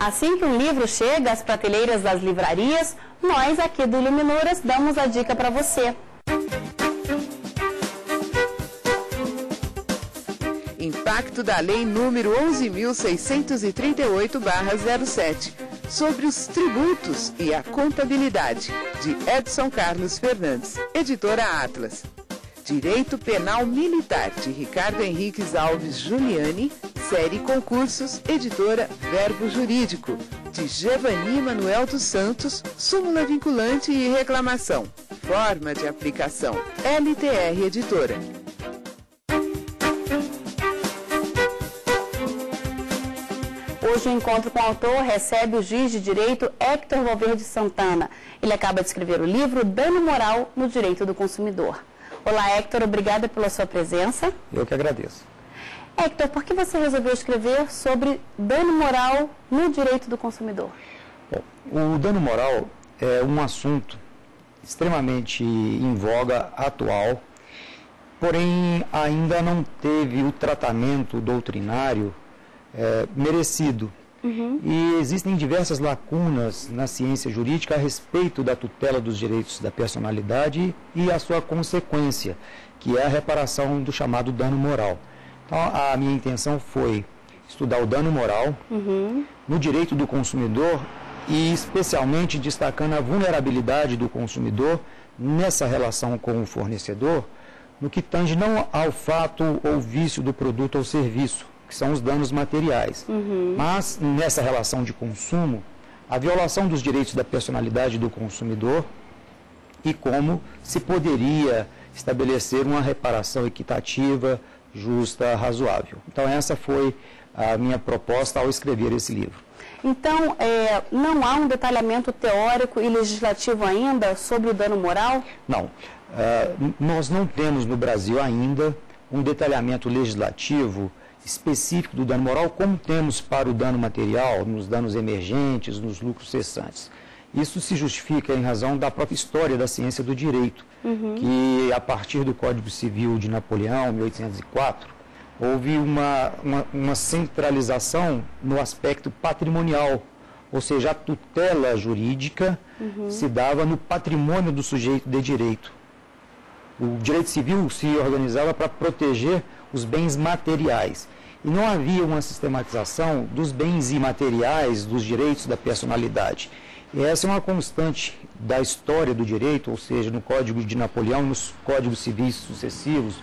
Assim que um livro chega às prateleiras das livrarias, nós aqui do Iluminuras damos a dica para você. Impacto da Lei número 11.638/07, sobre os tributos e a contabilidade, de Edson Carlos Fernandes, editora Atlas. Direito Penal Militar, de Ricardo Henriques Alves Giuliani, série Concursos, editora Verbo Jurídico, de Giovanni Manuel dos Santos, súmula vinculante e reclamação. Forma de aplicação, LTR Editora. Hoje o encontro com o autor recebe o juiz de direito Héctor Valverde Santana. Ele acaba de escrever o livro Dano Moral no Direito do Consumidor. Olá, Héctor, obrigada pela sua presença. Eu que agradeço. Héctor, por que você resolveu escrever sobre dano moral no direito do consumidor? Bom, o dano moral é um assunto extremamente em voga, atual, porém ainda não teve o tratamento doutrinário merecido. E existem diversas lacunas na ciência jurídica a respeito da tutela dos direitos da personalidade e a sua consequência, que é a reparação do chamado dano moral. Então, a minha intenção foi estudar o dano moral no direito do consumidor e especialmente destacando a vulnerabilidade do consumidor nessa relação com o fornecedor, no que tange não ao fato ou vício do produto ou serviço, que são os danos materiais, mas nessa relação de consumo, a violação dos direitos da personalidade do consumidor e como se poderia estabelecer uma reparação equitativa, justa, razoável. Então essa foi a minha proposta ao escrever esse livro. Então, não há um detalhamento teórico e legislativo ainda sobre o dano moral? Não. Nós não temos no Brasil ainda um detalhamento legislativo específico do dano moral, como temos para o dano material, nos danos emergentes, nos lucros cessantes. Isso se justifica em razão da própria história da ciência do direito, que a partir do Código Civil de Napoleão, 1804, houve uma centralização no aspecto patrimonial, ou seja, a tutela jurídica se dava no patrimônio do sujeito de direito. O direito civil se organizava para proteger os bens materiais. E não havia uma sistematização dos bens imateriais, dos direitos da personalidade. E essa é uma constante da história do direito, ou seja, no Código de Napoleão, nos Códigos Civis sucessivos,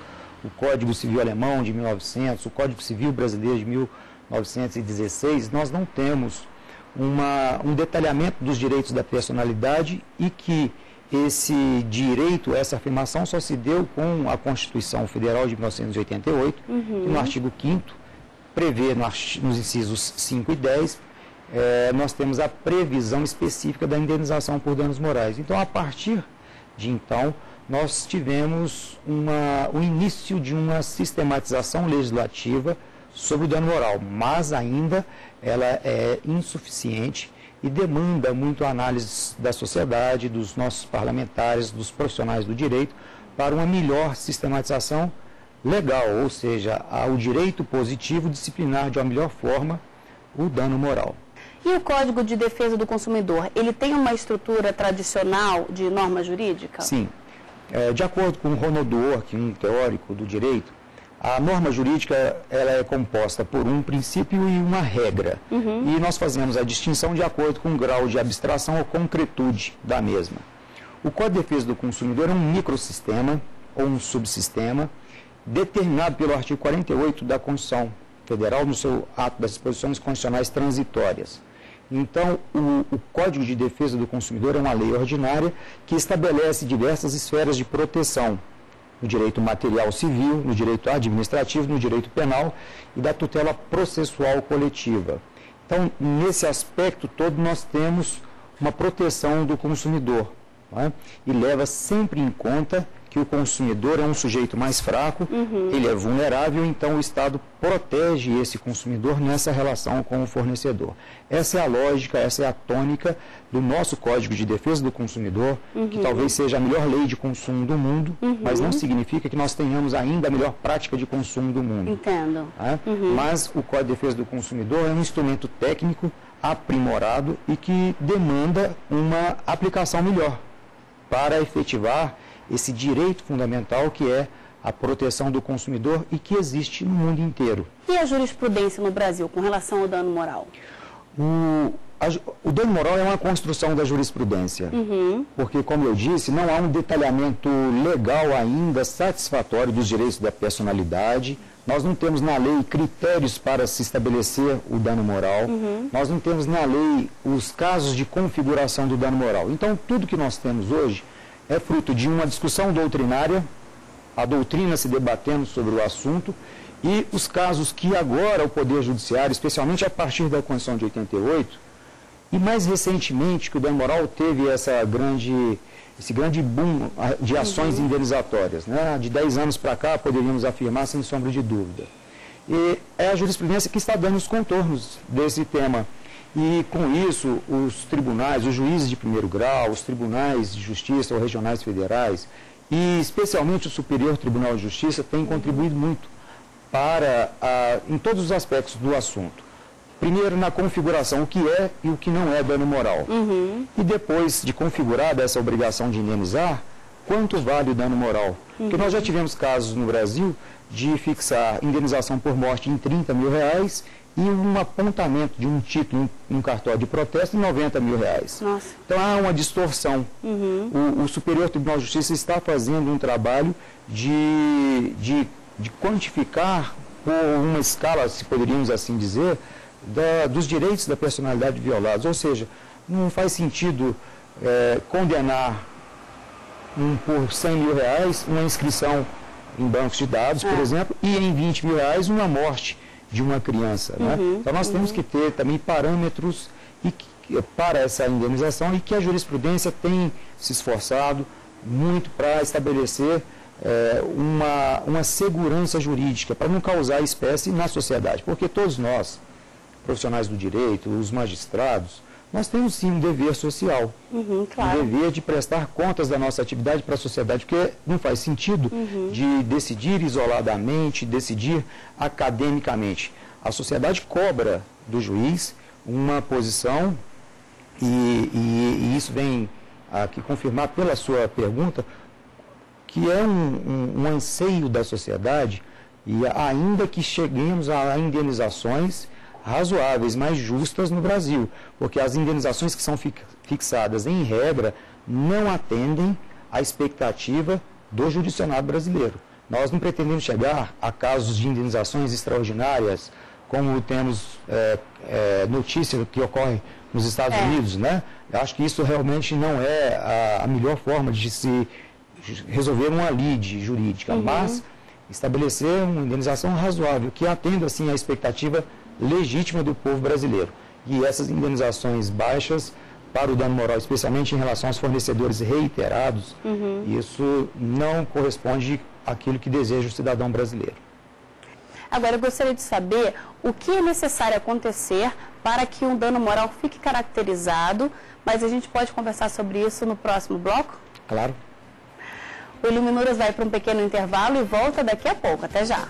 o Código Civil Alemão de 1900, o Código Civil Brasileiro de 1916, nós não temos um detalhamento dos direitos da personalidade e que esse direito, essa afirmação só se deu com a Constituição Federal de 1988, que no artigo 5º prevê, nos incisos 5 e 10, nós temos a previsão específica da indenização por danos morais. Então, a partir de então, nós tivemos o início de uma sistematização legislativa sobre o dano moral, mas ainda ela é insuficiente e demanda muito análise da sociedade, dos nossos parlamentares, dos profissionais do direito, para uma melhor sistematização legal, ou seja, o direito positivo disciplinar de uma melhor forma o dano moral. E o Código de Defesa do Consumidor, ele tem uma estrutura tradicional de norma jurídica? Sim. De acordo com Ronald Dworkin, um teórico do direito, a norma jurídica ela é composta por um princípio e uma regra. E nós fazemos a distinção de acordo com o grau de abstração ou concretude da mesma. O Código de Defesa do Consumidor é um microsistema ou um subsistema determinado pelo artigo 48 da Constituição Federal no seu ato das disposições constitucionais transitórias. Então, o Código de Defesa do Consumidor é uma lei ordinária que estabelece diversas esferas de proteção no direito material civil, no direito administrativo, no direito penal e da tutela processual coletiva. Então, nesse aspecto todo, nós temos uma proteção do consumidor, não é? E leva sempre em conta que o consumidor é um sujeito mais fraco, ele é vulnerável, então o Estado protege esse consumidor nessa relação com o fornecedor. Essa é a lógica, essa é a tônica do nosso Código de Defesa do Consumidor, que talvez seja a melhor lei de consumo do mundo, mas não significa que nós tenhamos ainda a melhor prática de consumo do mundo. Entendo. Tá? Mas o Código de Defesa do Consumidor é um instrumento técnico aprimorado e que demanda uma aplicação melhor para efetivar esse direito fundamental que é a proteção do consumidor e que existe no mundo inteiro. E a jurisprudência no Brasil com relação ao dano moral? O dano moral é uma construção da jurisprudência, porque, como eu disse, não há um detalhamento legal ainda satisfatório dos direitos da personalidade. Nós não temos na lei critérios para se estabelecer o dano moral. Nós não temos na lei os casos de configuração do dano moral. Então, tudo que nós temos hoje é fruto de uma discussão doutrinária, a doutrina se debatendo sobre o assunto, e os casos que agora o Poder Judiciário, especialmente a partir da Constituição de 88, e mais recentemente que o dano moral teve esse grande boom de ações indenizatórias, né? De 10 anos para cá, poderíamos afirmar sem sombra de dúvida. E é a jurisprudência que está dando os contornos desse tema. E, com isso, os tribunais, os juízes de primeiro grau, os tribunais de justiça ou regionais federais, e especialmente o Superior Tribunal de Justiça, têm contribuído muito para, em todos os aspectos do assunto. Primeiro, na configuração, o que é e o que não é dano moral. E depois de configurada essa obrigação de indenizar, quanto vale o dano moral? Porque nós já tivemos casos no Brasil de fixar indenização por morte em R$30 mil e um apontamento de um título, um cartório de protesto, em R$90 mil. Nossa. Então há uma distorção. O Superior Tribunal de Justiça está fazendo um trabalho de quantificar por uma escala, se poderíamos assim dizer, dos direitos da personalidade violados. Ou seja, não faz sentido condenar por R$100 mil uma inscrição em bancos de dados, por exemplo, e em R$20 mil uma morte de uma criança. Né? Então nós temos que ter também parâmetros para essa indenização e que a jurisprudência tem se esforçado muito para estabelecer uma segurança jurídica, para não causar espécie na sociedade, porque todos nós, profissionais do direito, os magistrados, nós temos sim um dever social, claro. Um dever de prestar contas da nossa atividade para a sociedade, porque não faz sentido de decidir isoladamente, decidir academicamente. A sociedade cobra do juiz uma posição e isso vem aqui confirmar pela sua pergunta, que é um anseio da sociedade, e ainda que cheguemos a indenizações razoáveis, mais justas no Brasil, porque as indenizações que são fixadas em regra não atendem à expectativa do judicionado brasileiro. Nós não pretendemos chegar a casos de indenizações extraordinárias, como temos notícia que ocorre nos Estados Unidos, né? Eu acho que isso realmente não é a melhor forma de se resolver uma lide jurídica, mas estabelecer uma indenização razoável, que atenda, assim, à expectativa legítima do povo brasileiro. E essas indenizações baixas para o dano moral, especialmente em relação aos fornecedores reiterados, isso não corresponde àquilo que deseja o cidadão brasileiro. Agora, eu gostaria de saber o que é necessário acontecer para que um dano moral fique caracterizado, mas a gente pode conversar sobre isso no próximo bloco? Claro. O Iluminuras vai para um pequeno intervalo e volta daqui a pouco. Até já!